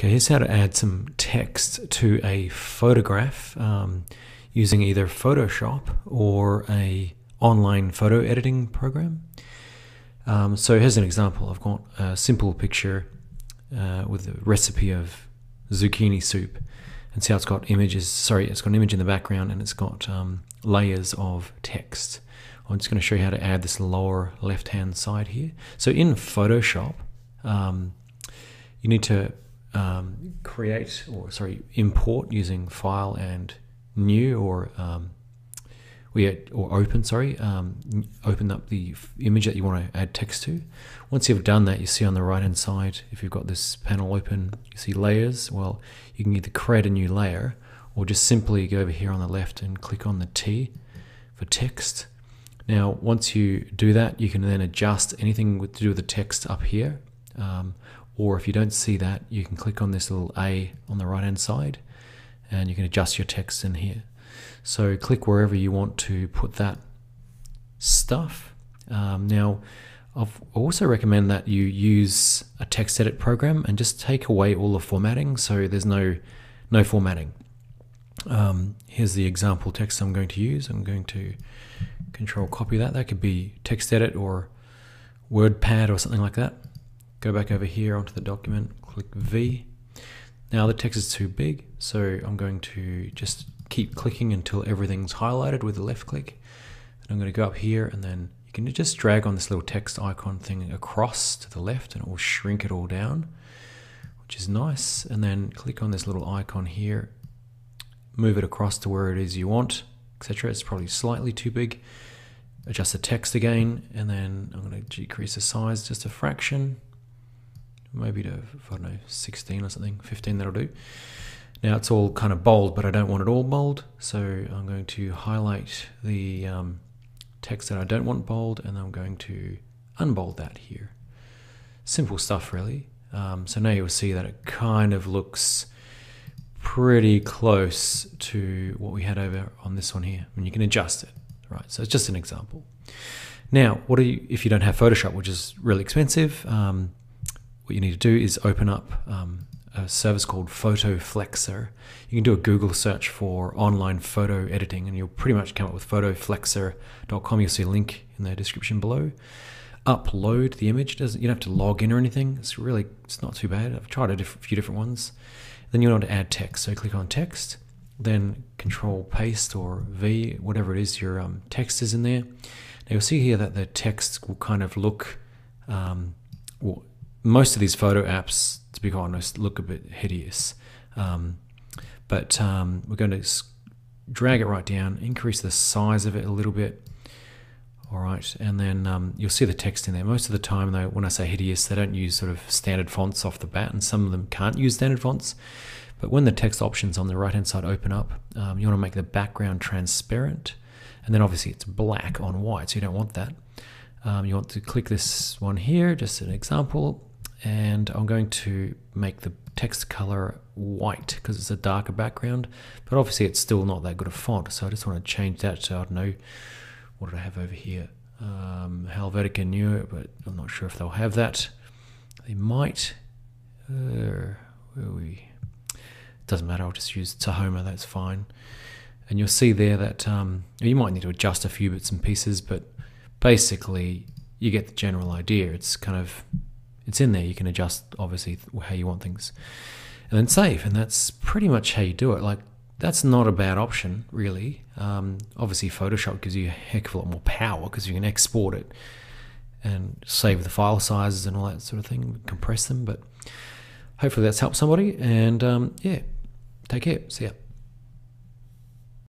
Okay, here's how to add some text to a photograph using either Photoshop or a online photo editing program. So here's an example. I've got a simple picture with a recipe of zucchini soup, and see how it's got images. Sorry, it's got an image in the background and it's got layers of text. I'm just going to show you how to add this lower left-hand side here. So in Photoshop, you need to import using File and New, or Open. Open up the image that you want to add text to. Once you've done that, you see on the right-hand side, if you've got this panel open, you see layers. Well, you can either create a new layer, or just simply go over here on the left and click on the T for text. Now, once you do that, you can then adjust anything to do with the text up here. Or if you don't see that, you can click on this little A on the right hand side and you can adjust your text in here. So click wherever you want to put that stuff. Now, I also recommend that you use a text edit program and just take away all the formatting, so there's no formatting. Here's the example text I'm going to use. I'm going to Control copy that. That could be text edit or WordPad or something like that. Go back over here onto the document, click V. Now the text is too big, so I'm going to just keep clicking until everything's highlighted with the left click. And I'm going to go up here, and then you can just drag on this little text icon thing across to the left and it will shrink it all down, which is nice. And then click on this little icon here, move it across to where it is you want, etc. It's probably slightly too big. Adjust the text again, and then I'm going to decrease the size just a fraction, maybe to, I don't know, 16 or something, 15, that'll do. Now it's all kind of bold, but I don't want it all bold, so I'm going to highlight the text that I don't want bold, and I'm going to unbold that here. Simple stuff, really. So now you'll see that it kind of looks pretty close to what we had over on this one here, and you can adjust it. Right, so it's just an example. Now, if you don't have Photoshop, which is really expensive, what you need to do is open up a service called PhotoFlexer. You can do a Google search for online photo editing, and you'll pretty much come up with photoflexer.com. You'll see a link in the description below. Upload the image. You don't have to log in or anything. It's not too bad. I've tried a few different ones. Then you want to add text. So click on text, then Control Paste or V, whatever it is your text is in there. Now you'll see here that the text will kind of look, well, most of these photo apps, to be honest, look a bit hideous. But we're going to drag it right down, increase the size of it a little bit. All right, and then you'll see the text in there. Most of the time, though, when I say hideous, they don't use sort of standard fonts off the bat, and some of them can't use standard fonts. But when the text options on the right-hand side open up, you want to make the background transparent, and then obviously it's black on white, so you don't want that. You want to click this one here, just an example, and I'm going to make the text color white because it's a darker background, but obviously it's still not that good a font, so I just want to change that to, I don't know, what did I have over here? Helvetica Neue, but I'm not sure if they'll have that. They might. Where are we? Doesn't matter, I'll just use Tahoma, that's fine. And you'll see there that you might need to adjust a few bits and pieces, but basically you get the general idea. It's in there. You can adjust obviously how you want things, and then save, and that's pretty much how you do it. Like, that's not a bad option, really. Obviously Photoshop gives you a heck of a lot more power because you can export it and save the file sizes and all that sort of thing, compress them. But hopefully that's helped somebody, and yeah, take care, see ya.